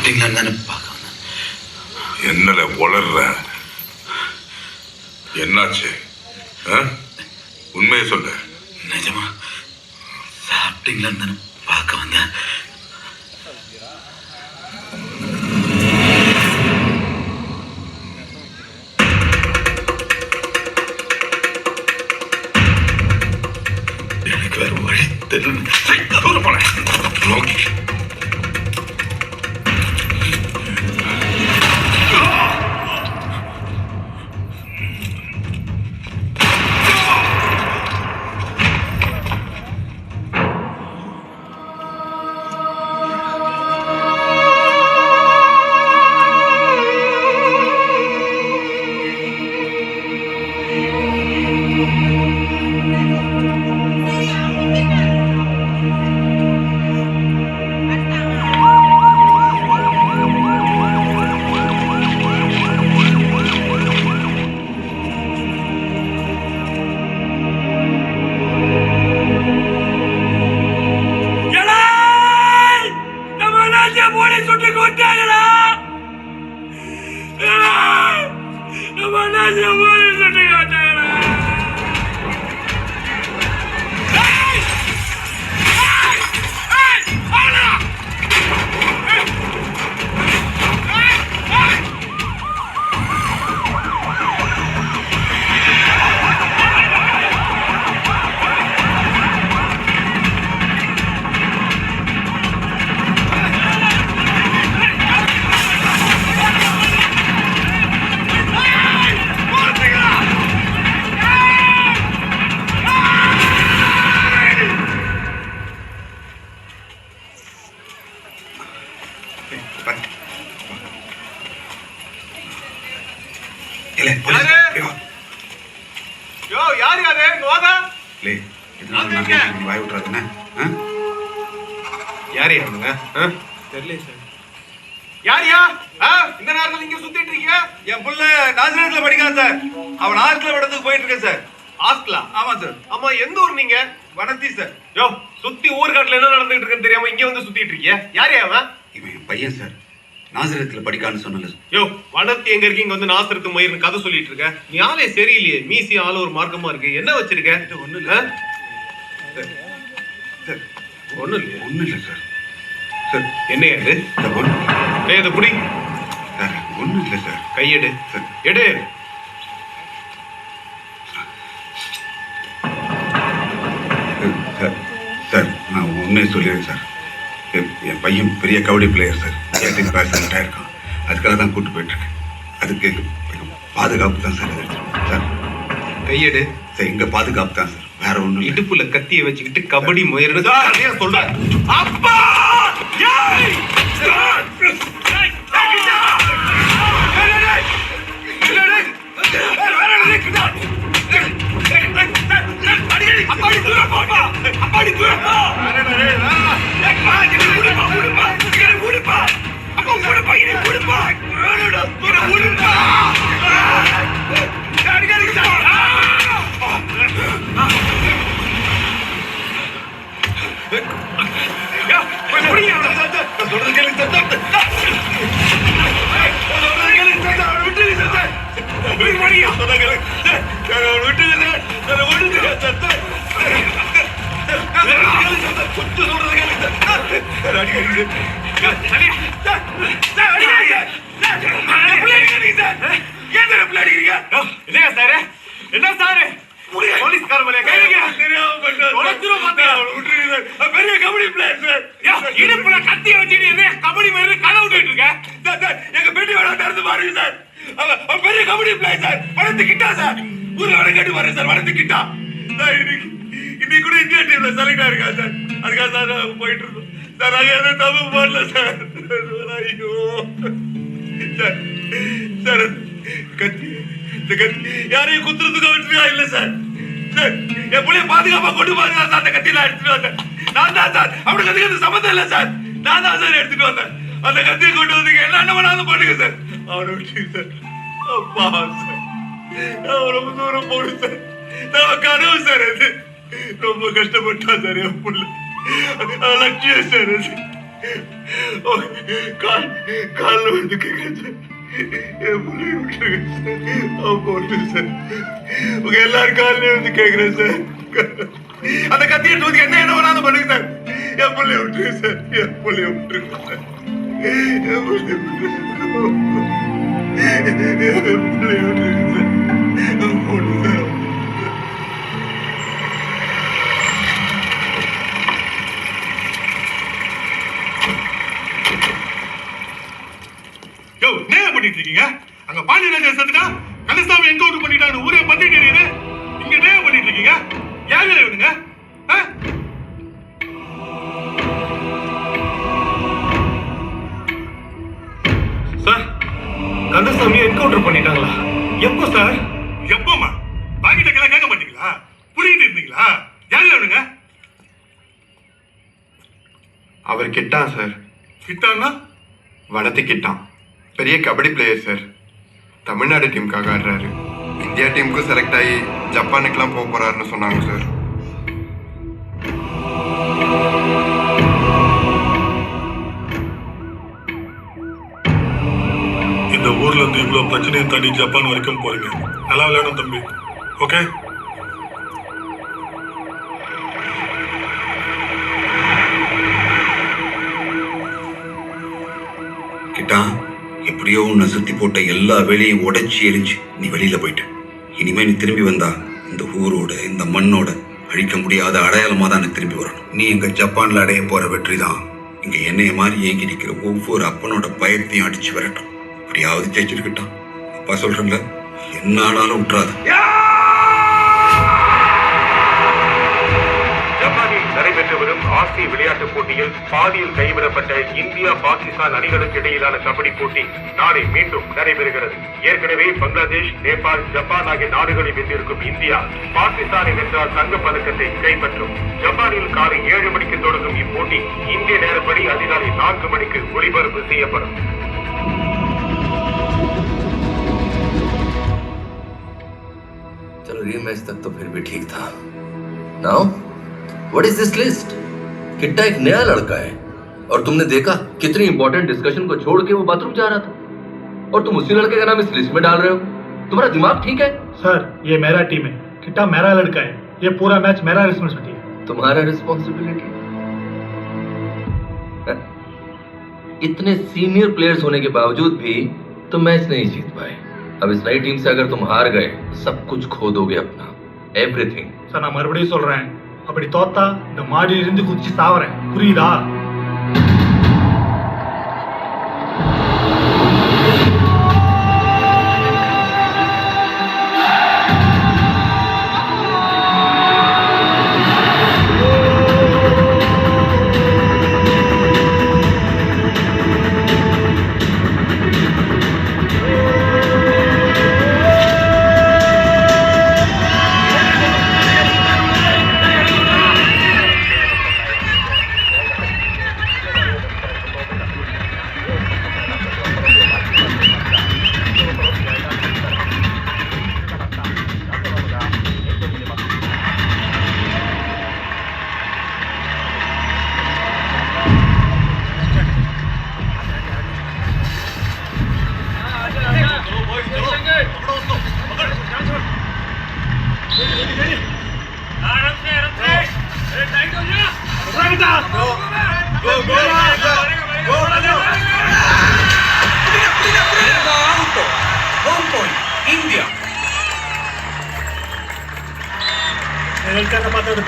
சாப்பிட்டீங்களான்னு தானே பார்க்க வந்தேன். என்னல உளர்ற? என்னாச்சு? உண்மையை சொல்ல. நிஜமா சாப்பிட்டீங்களான்னு தானே பார்க்க வந்தேன். எனக்கு வேற வழி தெரியல. என் புள்ள நாசிரியத்துல படிக்கான் சார். அவன் ஹாஸ்டல்ல விடத்துக்கு போயிட்டு இருக்கேன் சார். ஹாஸ்டலா? ஆமா சார். ஆமா, எந்த ஊர் நீங்க? வனத்தி சார். யோ, சுத்தி ஊர்காட்டுல என்ன நடந்துட்டு இருக்குன்னு தெரியாம இங்க வந்து சுத்திட்டு இருக்கீங்க. யாரே அவன்? இவன் என் பையன் சார். நாசிரியத்துல படிக்கான்னு சொன்னல. யோ, வனத்தி எங்க இருக்கீங்க வந்து நாசிரியத்து மயிர்னு கதை சொல்லிட்டு இருக்க. நீ ஆளே சரியில்லையே. மீசி ஆள ஒரு மார்க்கமா இருக்கு. என்ன வச்சிருக்க? ஒண்ணு இல்ல சார். ஒண்ணு இல்ல சார். சார் என்ன அது? இதை புடி. ஒண்ணும் இல்லை சார். கையெடு. எடு. சார் நான் உண்மையை சொல்லிடுறேன் சார். என் பையன் பெரிய கபடி பிளேயர் சார். கேட்டிங் பேசண்ட்டாக இருக்கான். அதுக்காக தான் கூப்பிட்டு போயிட்டுருக்கேன். அதுக்கு பாதுகாப்பு தான் சார். சார் கையெடு. சார் எங்க பாதுகாப்பு தான் சார், வேற ஒன்றும். இடுப்புல கத்தியை வச்சுக்கிட்டு கபடி முயற்சி சொல்றேன். அப்பா என்ன சாரு போலீஸ்கார பெரிய கபடி பிளேயர் சார். இடுப்புல கத்திய வச்சுட்டு கபடி மாதிரி கதை விட்டுட்டு இருக்க. எங்க பெட்டி விளையாட்டு பாருங்க சார். அவன் பெரிய கபடி பிளேயர் சார். வளர்த்துக்கிட்டா சார். ஊர்ல வர கேட்டு பாருங்க சார். வளர்த்துக்கிட்டா இன்னைக்கு கூட இந்தியா டீம்ல செலக்ட் ஆயிருக்கா சார். அதுக்காக சார் போயிட்டு இருக்கோம் சார். நாங்க எதுவும் தப்பு பண்ணல சார். ஐயோ சார். சார் கத்தி இந்த கத்தி யாரையும் குத்துறதுக்கு விட்டுருக்கா இல்ல சார். சார் என் பிள்ளைய பாதுகாப்பா கொண்டு பாருங்க சார். அந்த கத்தியில எடுத்துட்டு வந்தேன் நான் தான் சார். அவனுக்கு அதுக்கு சம்மந்தம் இல்லை சார். நான் தான் சார் எடுத்துட்டு வந்தேன். அந்த கத்தியை கொண்டு வந்தீங்க. என்ன வேணாலும் பண்ணுங்க சார். அவனை விட்டு சார். அப்பா சார் நான் ரொம்ப தூரம் போகணும் சார். நான் கனவு சார். அது ரொம்ப கஷ்டப்பட்டா சார் என் பிள்ளை. லட்சியம் சார். அது காலில் வந்து கேட்குறேன் சார். என் பிள்ளைய விட்டுருங்க சார். அப்போ சார் உங்க எல்லாரும் காலில் வந்து கேட்குறேன் சார். அந்த கத்தி எடுத்து வந்து என்ன வேணாலும் பண்ணுங்க சார். என் பிள்ளைய விட்டுருங்க சார். என் பிள்ளைய விட்டுருங்க சார். என் பிள்ளைய விட்டுருங்க சார். என் பிள்ளைய விட்டுருங்க சார். போடு சார். என்ன பண்ணிட்டு இருக்கீங்க? அங்க பாண்டியராஜன் செத்துட்டா கந்தசாமி என்கவுண்டர் பண்ணிட்டான்னு ஊரே பத்தி தெரியுது. இங்க என்ன பண்ணிட்டு இருக்கீங்க? யாரு இவனுங்க? சார், கந்தசாமி என்கவுண்டர் பண்ணிட்டாங்களா? எப்போ சார்? எப்போமா? பாக்கிட்ட கேட்க மாட்டீங்களா? புரியுது இருந்தீங்களா? யாரு இவனுங்க? அவர் கிட்டான் சார். கிட்டான்னா வளர்த்து கிட்டான். பெரிய கபடி பிளேயர் சார். தமிழ்நாடு டீமுக்காக ஆடுறாரு. இந்தியா டீமுக்கும் செலக்ட் ஆகி ஜப்பானுக்கெல்லாம் போக போறாருன்னு சொன்னாங்க சார். இந்த ஊர்ல இருந்து இவ்வளவு பிரச்சனையை தாண்டி ஜப்பான் வரைக்கும் போறீங்க. நல்லா விளையாடும் தம்பி. ஓகே? கிட்டா, எப்படியோ உன்னை சுத்தி போட்ட எல்லா வேலையும் உடைச்சி எரிஞ்சு நீ வெளியில போயிட்ட. இனிமே நீ திரும்பி வந்தா இந்த ஊரோட இந்த மண்ணோட அழிக்க முடியாத அடையாளமா தான் எனக்கு திரும்பி வரணும். நீ எங்க ஜப்பான்ல அடைய போற வெற்றி தான் இங்க என்னைய மாதிரி ஏங்கி நிக்கிற ஒவ்வொரு அப்பனோட பயத்தையும் அடிச்சு வரட்டும். அப்படியாவது ஜெயிச்சிருக்கட்டும். அப்பா சொல்றேன்ல, என்ன ஆனாலும் விட்டுறாது. ஜப்பானில் நடைபெற்று வரும் ஆசிய விளையாட்டுப் போட்டியில் பாதியில் கைவிடப்பட்ட இந்தியா பாகிஸ்தான் அணிகளுக்கு இடையிலான கபடி போட்டி நாளை மீண்டும் நடைபெறுகிறது. ஏற்கனவே பங்களாதேஷ், நேபாள், ஜப்பான் ஆகிய நாடுகளை வென்றிருக்கும் இந்தியா பாகிஸ்தானை வென்றால் தங்கப் பதக்கத்தை கைப்பற்றும். ஜப்பானில் காலை 7 மணிக்கு தொடங்கும் இப்போட்டி இந்திய நேரப்படி அதிகாலை 4 மணிக்கு ஒளிபரப்பு செய்யப்படும். चलो ये मैच तक तो फिर भी ठीक था. Now, what is this list? किट्टा एक नया लड़का है और तुमने देखा कितनी इंपॉर्टेंट डिस्कशन को छोड़ के वो बाथरूम जा रहा था और तुम उसी लड़के का नाम इस लिस्ट में डाल रहे हो. तुम्हारा दिमाग ठीक है? सर, ये मेरा टीम है. किट्टा मेरा लड़का है. ये पूरा मैच मेरा रिस्पॉन्सिबिलिटी है. तुम्हारा रिस्पॉन्सिबिलिटी? इतने सीनियर प्लेयर्स होने के बावजूद भी तुम मैच नहीं जीत पाए. अब इस नई टीम से अगर तुम हार गए सब कुछ खो दोगे अपना, एवरीथिंग. சார், நான் மறுபடியும் சொல்றேன், அப்படி தோத்தா இந்த மாடியில இருந்து குதிச்சு சாவறேன். புரியுதா? El que ha matado de